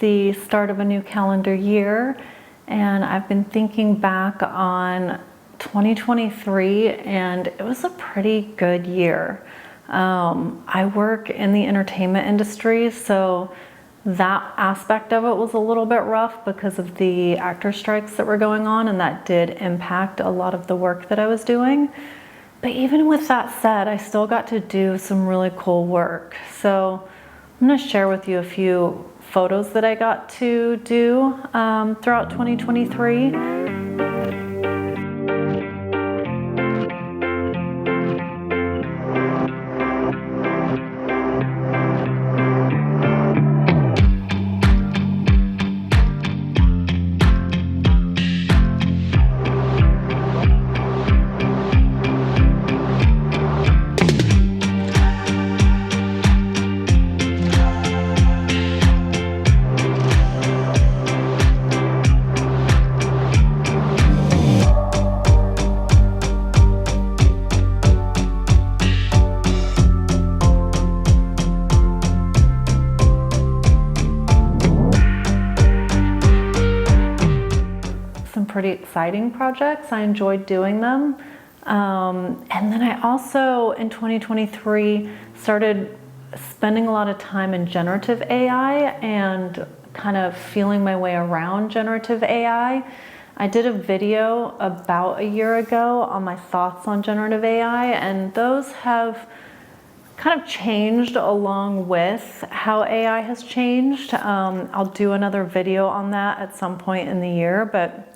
the start of a new calendar year, and I've been thinking back on 2023, and it was a pretty good year. I work in the entertainment industry, so that aspect of it was a little bit rough because of the actor strikes that were going on, and that did impact a lot of the work that I was doing. But even with that said, I still got to do some really cool work. So I'm going to share with you a few photos that I got to do throughout 2023. Pretty exciting projects. I enjoyed doing them. And then I also, in 2023, started spending a lot of time in generative AI and kind of feeling my way around generative AI. I did a video about a year ago on my thoughts on generative AI, and those have kind of changed along with how AI has changed. I'll do another video on that at some point in the year, but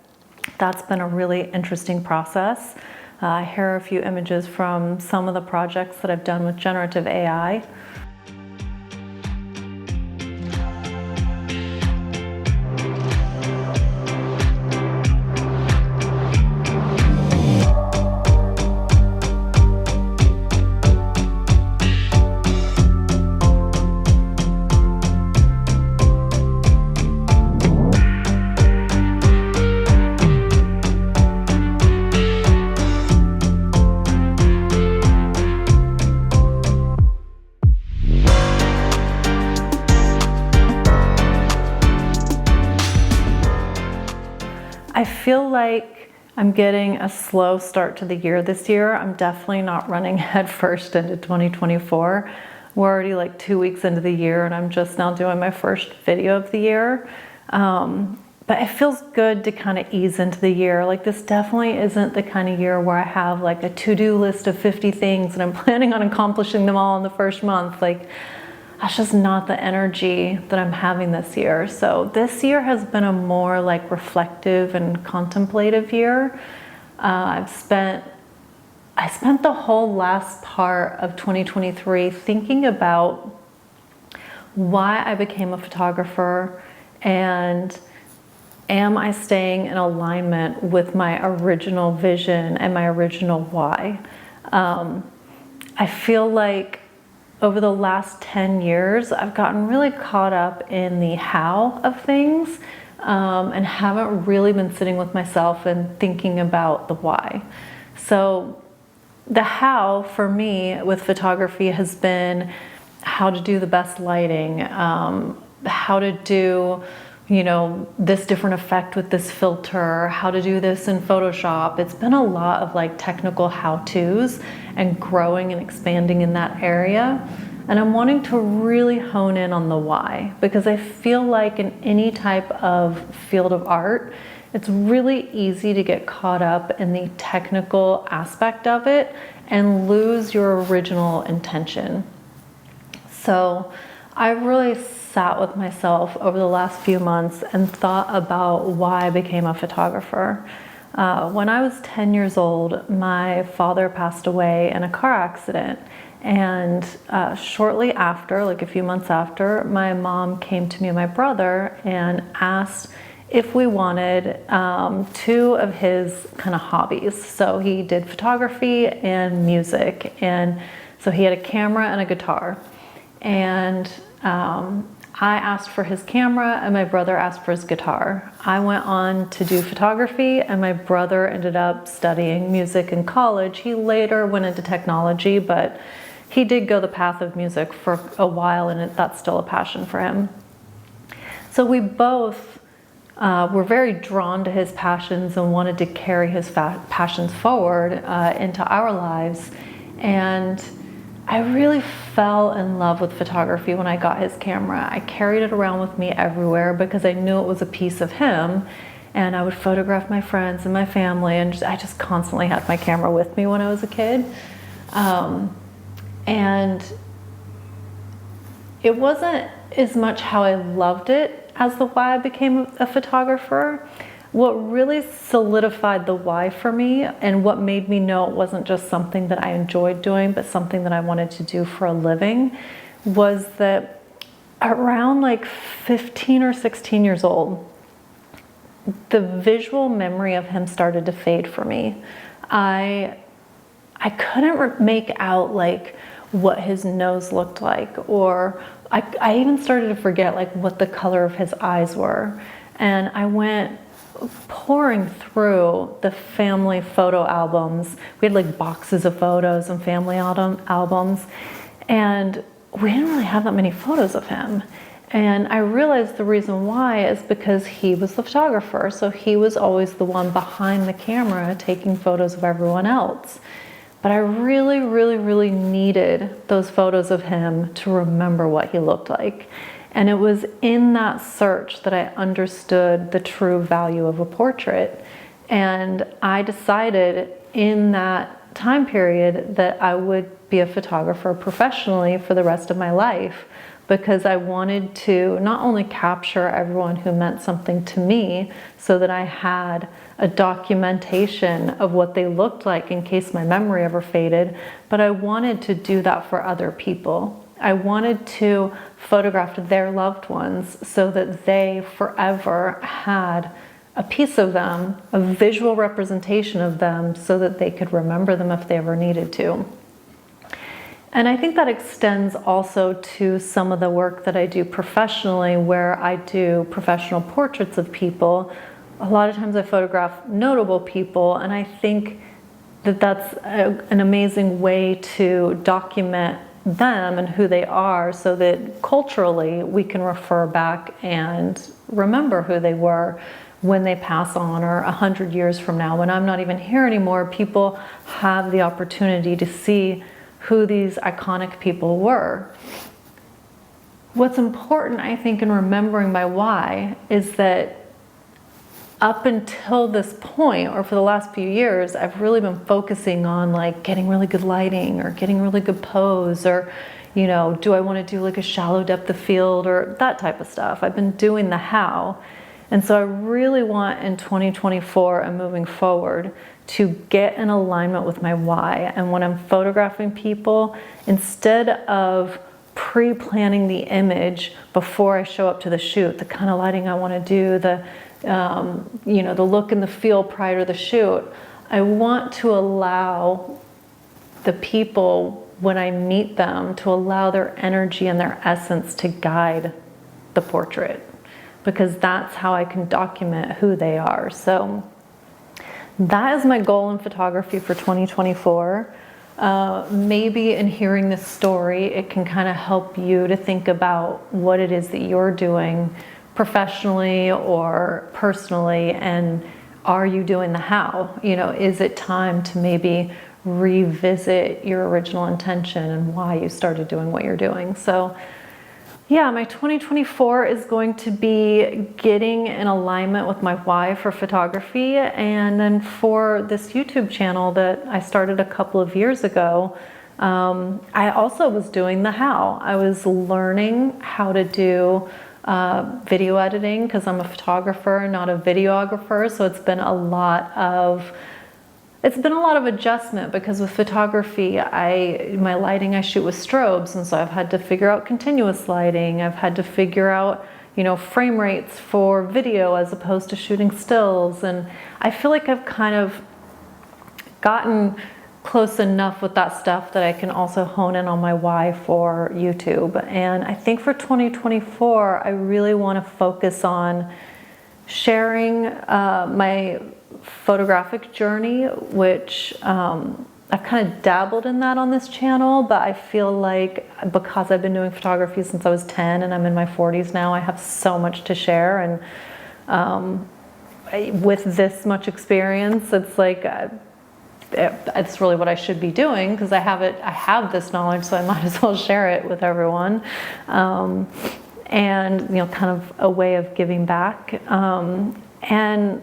that's been a really interesting process. Here are a few images from some of the projects that I've done with generative AI. I feel like I'm getting a slow start to the year this year. I'm definitely not running headfirst into 2024. We're already like 2 weeks into the year, and I'm just now doing my first video of the year. But it feels good to kind of ease into the year. Like, this definitely isn't the kind of year where I have like a to-do list of 50 things and I'm planning on accomplishing them all in the first month. Like, that's just not the energy that I'm having this year. So this year has been a more like reflective and contemplative year. I spent the whole last part of 2023 thinking about why I became a photographer, and am I staying in alignment with my original vision and my original why? I feel like over the last 10 years, I've gotten really caught up in the how of things, and haven't really been sitting with myself and thinking about the why. So the how for me with photography has been how to do the best lighting, how to do, you know, this different effect with this filter, how to do this in Photoshop. It's been a lot of like technical how-tos and growing and expanding in that area. And I'm wanting to really hone in on the why, because I feel like in any type of field of art, it's really easy to get caught up in the technical aspect of it and lose your original intention. So I really sat with myself over the last few months and thought about why I became a photographer. When I was 10 years old, my father passed away in a car accident. And shortly after, like a few months after, my mom came to me and my brother and asked if we wanted two of his kind of hobbies. So he did photography and music. And so he had a camera and a guitar. And I asked for his camera and my brother asked for his guitar. I went on to do photography and my brother ended up studying music in college. He later went into technology, but he did go the path of music for a while, and that's still a passion for him. So we both were very drawn to his passions and wanted to carry his passions forward into our lives. And I really fell in love with photography when I got his camera. I carried it around with me everywhere because I knew it was a piece of him. And I would photograph my friends and my family, and I just constantly had my camera with me when I was a kid. And it wasn't as much how I loved it as the why I became a photographer. What really solidified the why for me and what made me know it wasn't just something that I enjoyed doing, but something that I wanted to do for a living, was that around like 15 or 16 years old, the visual memory of him started to fade for me. I couldn't make out like what his nose looked like, or I even started to forget like what the color of his eyes were. And I went pouring through the family photo albums. We had like boxes of photos and family albums, and we didn't really have that many photos of him. And I realized the reason why is because he was the photographer, so he was always the one behind the camera taking photos of everyone else. But I really, really, really needed those photos of him to remember what he looked like. And it was in that search that I understood the true value of a portrait. And I decided in that time period that I would be a photographer professionally for the rest of my life, because I wanted to not only capture everyone who meant something to me so that I had a documentation of what they looked like in case my memory ever faded, but I wanted to do that for other people. I wanted to photograph their loved ones so that they forever had a piece of them, a visual representation of them, so that they could remember them if they ever needed to. And I think that extends also to some of the work that I do professionally, where I do professional portraits of people. A lot of times I photograph notable people, and I think that that's an amazing way to document them and who they are, so that culturally we can refer back and remember who they were when they pass on, or 100 years from now when I'm not even here anymore. People have the opportunity to see who these iconic people were. What's important, I think, in remembering my why is that up until this point, or for the last few years, I've really been focusing on like getting really good lighting or getting really good pose, or, you know, do I want to do like a shallow depth of field or that type of stuff. I've been doing the how. And so I really want in 2024 and moving forward to get in alignment with my why. And when I'm photographing people, instead of pre-planning the image before I show up to the shoot, the kind of lighting I want to do, the the look and the feel prior to the shoot, I want to allow the people, when I meet them, to allow their energy and their essence to guide the portrait, because that's how I can document who they are. So that is my goal in photography for 2024. Maybe in hearing this story, it can kind of help you to think about what it is that you're doing professionally or personally, and are you doing the how? You know, is it time to maybe revisit your original intention and why you started doing what you're doing? So yeah, my 2024 is going to be getting in alignment with my why for photography. And then for this YouTube channel that I started a couple of years ago, I also was doing the how. I was learning how to do video editing, because I'm a photographer, not a videographer. So it's been a lot of adjustment, because with photography, my lighting, I shoot with strobes, and so I've had to figure out continuous lighting. I've had to figure out, frame rates for video as opposed to shooting stills. And I feel like I've kind of gotten close enough with that stuff that I can also hone in on my why for YouTube. And I think for 2024, I really want to focus on sharing my photographic journey, which I've kind of dabbled in that on this channel, but I feel like because I've been doing photography since I was 10 and I'm in my 40s now, I have so much to share. And with this much experience, it's like, it's really what I should be doing because I have this knowledge, so I might as well share it with everyone. And, you know, kind of a way of giving back. And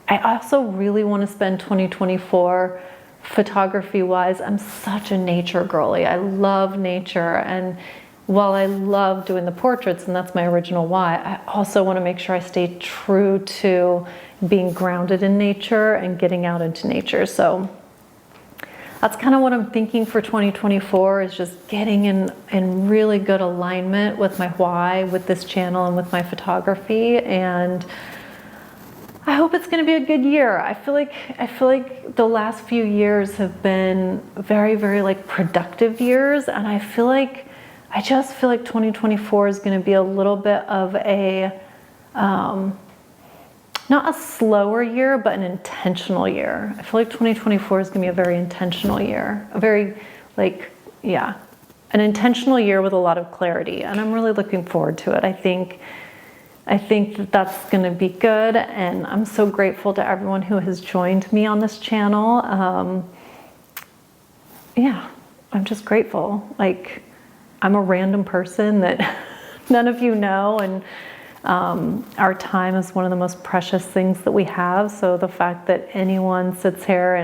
I also really want to spend 2024 photography-wise. I'm such a nature girly. I love nature, and while I love doing the portraits, and that's my original why, I also want to make sure I stay true to being grounded in nature and getting out into nature. So that's kind of what I'm thinking for 2024, is just getting in really good alignment with my why, with this channel and with my photography. And I hope it's going to be a good year. I feel like the last few years have been very, very like productive years, and I just feel like 2024 is going to be a little bit of a not a slower year, but an intentional year. I feel like 2024 is going to be a very intentional year, an intentional year with a lot of clarity, and I'm really looking forward to it. I think that that's going to be good, and I'm so grateful to everyone who has joined me on this channel. I'm just grateful. Like, I'm a random person that none of you know, and our time is one of the most precious things that we have. So the fact that anyone sits here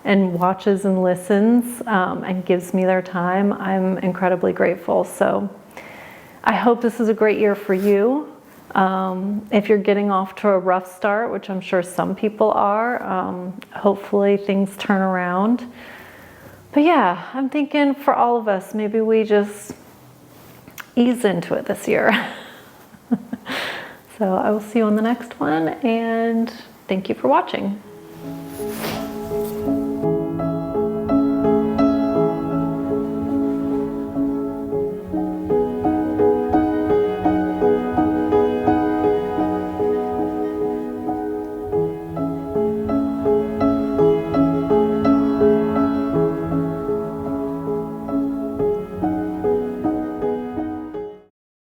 and watches and listens and gives me their time, I'm incredibly grateful. So I hope this is a great year for you. If you're getting off to a rough start, which I'm sure some people are, hopefully things turn around. But yeah, I'm thinking for all of us, maybe we just ease into it this year. So I will see you on the next one, and thank you for watching.